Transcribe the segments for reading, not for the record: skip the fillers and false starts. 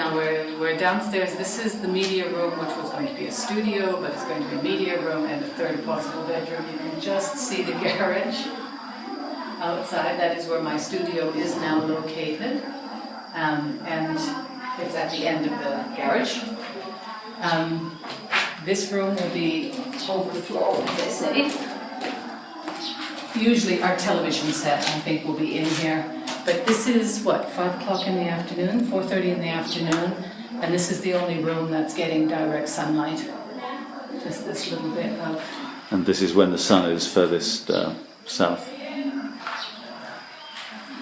now we're downstairs. This is the media room, which was going to be a studio, but it's going to be a media room and a third possible bedroom. You can just see the garage outside. That is where my studio is now located, and it's at the end of the garage. This room will be overflow, they say. Usually our television set, I think, will be in here. But this is, 5 o'clock in the afternoon, 4:30 in the afternoon, and this is the only room that's getting direct sunlight. Just this little bit of... And this is when the sun is furthest south.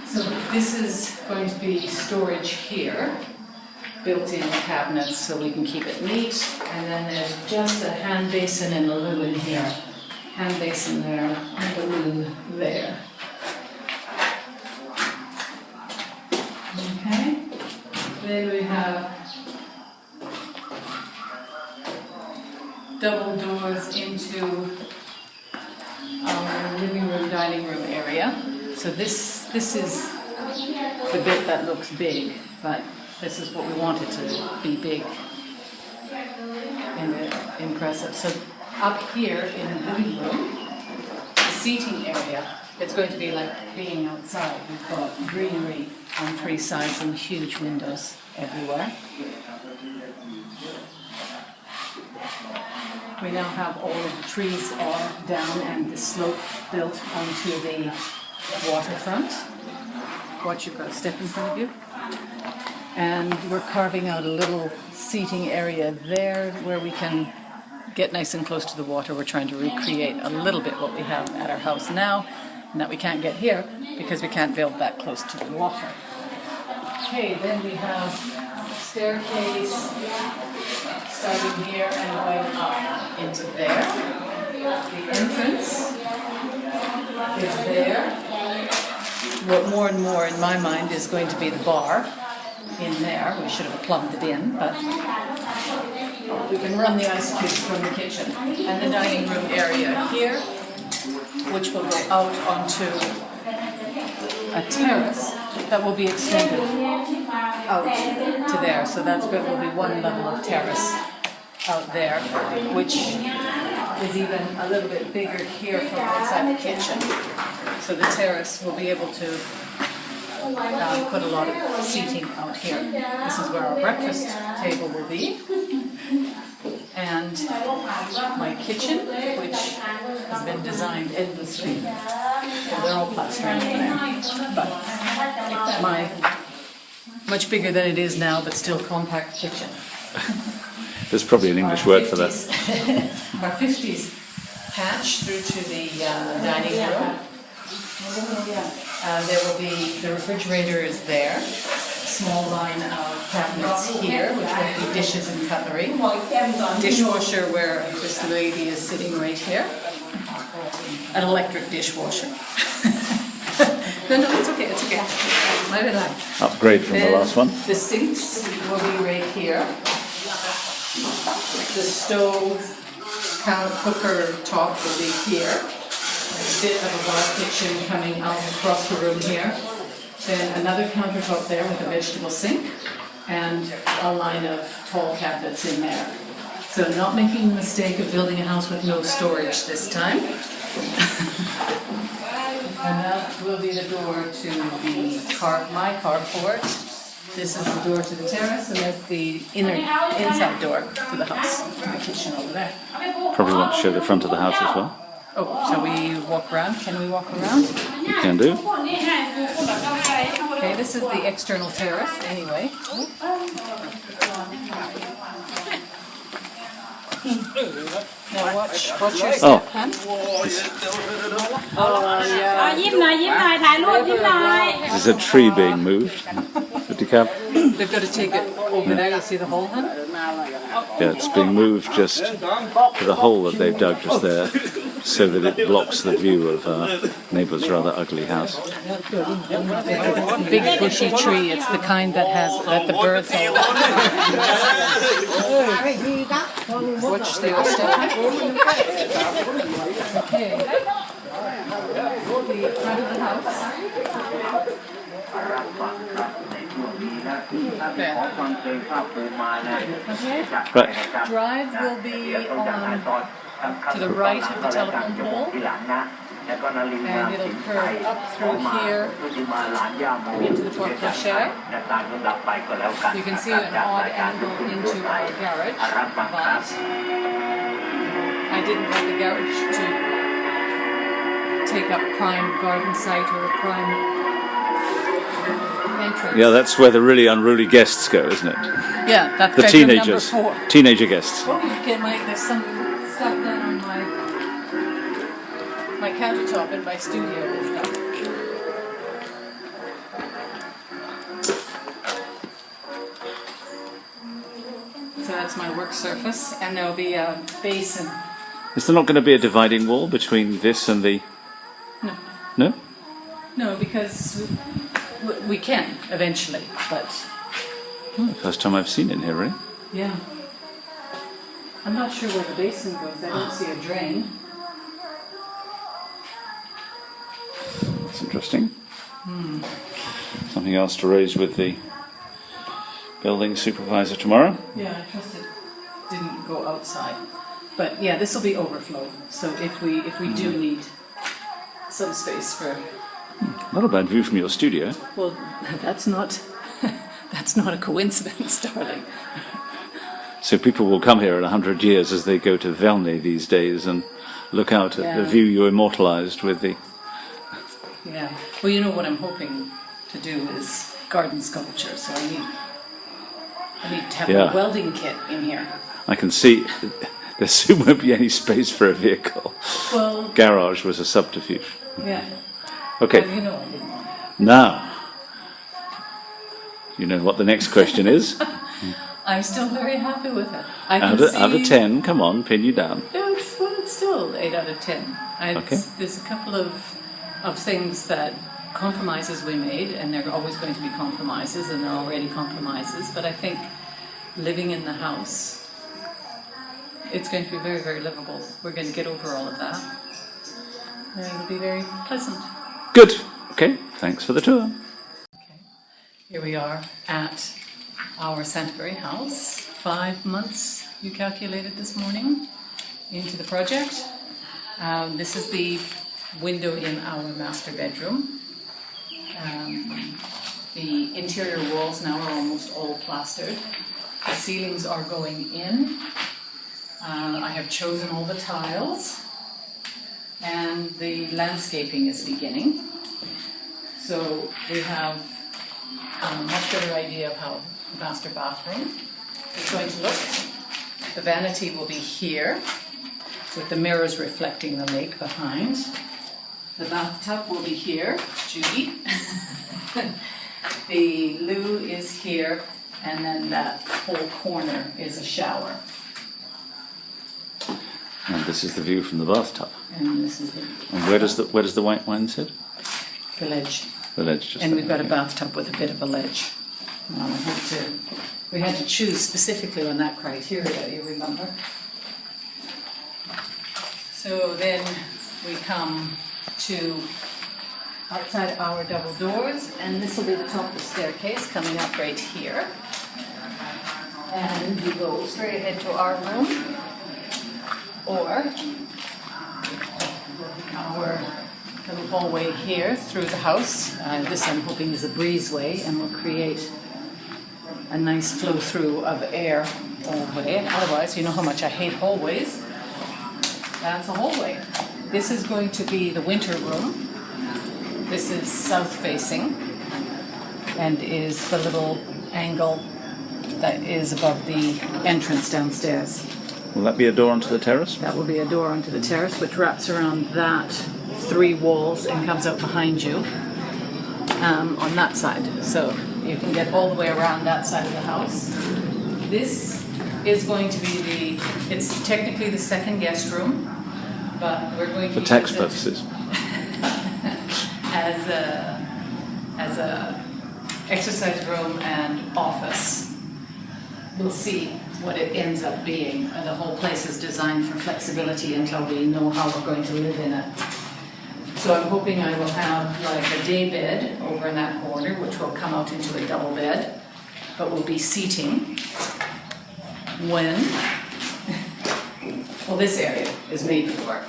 So this is going to be storage here, built-in cabinets so we can keep it neat, and then there's just a hand basin and a loo in here. Hand basin there, and a loo there. Okay, then we have double doors into our living room, dining room area. So this is the bit that looks big, but this is what we want it to be big and impressive. So up here in the living room, the seating area, it's going to be like being outside. We've got greenery on 3 sides and huge windows everywhere. We now have all of the trees all down and the slope built onto the waterfront. Watch, you've got a step in front of you. And we're carving out a little seating area there where we can get nice and close to the water. We're trying to recreate a little bit what we have at our house now, and that we can't get here because we can't build that close to the water. Okay, then we have staircase starting here and going up into there. The entrance is there. What more and more in my mind is going to be the bar in there. We should have plumbed it in, but we can run the ice cubes from the kitchen. And the dining room area here, which will go out onto a terrace that will be extended out to there. So that's going to be one level of terrace out there, which is even a little bit bigger here from outside the kitchen. So the terrace will be able to put a lot of seating out here. This is where our breakfast table will be. And my kitchen, which has been designed endlessly. Well, they're all plastering in there. But my much bigger than it is now, but still compact kitchen. There's probably an English word for that. Our 50s hatch through to the dining room. There will be, the refrigerator is there. Small line of cabinets here, which will be dishes and cutlery. Dishwasher where this lady is sitting right here. An electric dishwasher. No, it's okay, it's okay. My bad. Upgrade from the last one. The sinks will be right here. The stove, cooker top will be here. A bit of a bar kitchen coming out across the room here. Then another countertop there with a vegetable sink and a line of tall cabinets in there. So not making the mistake of building a house with no storage this time. And that will be the door to my carport. This is the door to the terrace, and that's the inside door to the house, to the kitchen over there. Probably want to show the front of the house as well. Oh, shall we walk around? Can we walk around? You can do. Okay, this is the external terrace anyway. Now watch your step, hun. There's a tree being moved. Good to cap. They've got to take it over there. You see the hole, hun? Yeah, it's being moved just to the hole that they've dug just there, so that it blocks the view of our neighbour's rather ugly house. It's a big bushy tree. It's the kind that the birds all watch their step. Okay. The front of the house. Right. Drive will be on to the right of the telephone pole, and it'll curve up through here into the porte cochere. You can see an odd angle into our garage, but I didn't want the garage to take up prime garden site or a prime entrance. Yeah, that's where the really unruly guests go, isn't it? Yeah, that's The bedroom teenagers. number 4. Teenager guests. Oh, there's some stuff done on my countertop in my studio and stuff. So that's my work surface, and there'll be a basin. Is there not going to be a dividing wall between this and the... No. No? No, because we can eventually, but Oh, first time I've seen it here, really. yeah. I'm not sure where the basin goes. I don't see a drain. That's interesting. Something else to raise with the building supervisor tomorrow. Yeah, I trust it didn't go outside. But yeah, this will be overflow. So if we do need some space for, Not a bad view from your studio. well, that's not a coincidence, darling. So people will come here in 100 years as they go to Velny these days and look out at the Yeah. view you immortalised with the... Yeah. Well, you know what I'm hoping to do is garden sculpture. So I need to have Yeah. a welding kit in here. I can see there soon won't be any space for a vehicle. Well, Garage was a subterfuge. yeah. Okay, Well, you know I didn't want it. now, you know what the next question is. I'm still very happy with it. I Out can of, out of see- 10, come on, pin you down. No, it's still 8 out of 10. Okay. There's a couple of things that compromises we made, and there are always going to be compromises, and there are already compromises, but I think living in the house, it's going to be very, very livable. We're going to get over all of that, and it'll be very pleasant. Good. Okay, thanks for the tour. Here we are at our Santiburi House. 5 months, you calculated this morning, into the project. This is the window in our master bedroom. The interior walls now are almost all plastered. The ceilings are going in. I have chosen all the tiles, and the landscaping is beginning. So we have a much better idea of how the master bathroom is going to look. The vanity will be here, with the mirrors reflecting the lake behind. The bathtub will be here, Judy. The loo is here, and then that whole corner is a shower. And this is the view from the bathtub. And this is And where does the white wine sit? the ledge. The ledge just And there, we've got a okay. bathtub with a bit of a ledge. We had to choose specifically on that criteria, you remember? So then we come to outside our double doors, and this will be the top of the staircase coming up right here. And you go straight ahead to our room, or our little hallway here through the house. This I'm hoping is a breezeway, and will create a nice flow through of air all the way. Otherwise, you know how much I hate hallways. That's a hallway. This is going to be the winter room. This is south facing, and is the little angle that is above the entrance downstairs. Will that be a door onto the terrace? That will be a door onto the terrace, which wraps around that 3 walls and comes out behind you on that side. So you can get all the way around that side of the house. This is going to be it's technically the second guest room, but we're going to For tax use it purposes. as a exercise room and office. We'll see what it ends up being. The whole place is designed for flexibility until we know how we're going to live in it. So I'm hoping I will have like a day bed over in that corner, which will come out into a double bed. but will be seating when, well, this area is made for.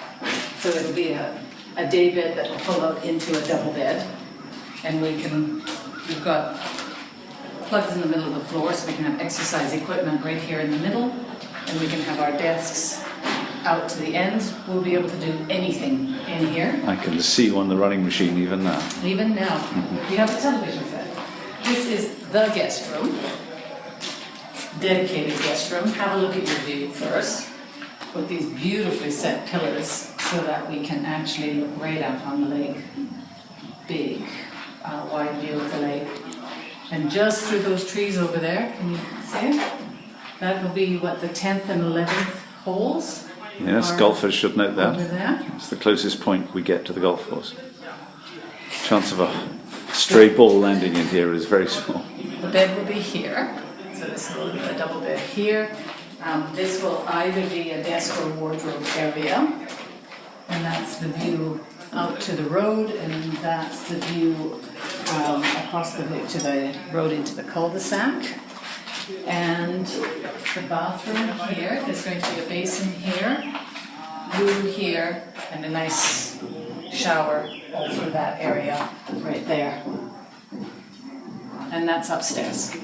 So it'll be a day bed that will pull out into a double bed. And we've got plugs in the middle of the floor so we can have exercise equipment right here in the middle. And we can have our desks out to the end. We'll be able to do anything in here. I can see one, the running machine, even now. Even now, we have a television set. This is the guest room, dedicated guest room. Have a look at your view first, with these beautifully set pillars so that we can actually look right out on the lake. Big, wide view of the lake. And just through those trees over there, can you see it? That will be what, the 10th and 11th holes? Yes, golfers should note that. Over there. It's the closest point we get to the golf course. Chance of a stray ball landing in here is very small. The bed will be here. So this will be a double bed here. This will either be a desk or wardrobe area. And that's the view out to the road, and that's the view across to the road into the cul-de-sac. And the bathroom here, there's going to be a basin here, room here, and a nice shower all through that area right there. And that's upstairs.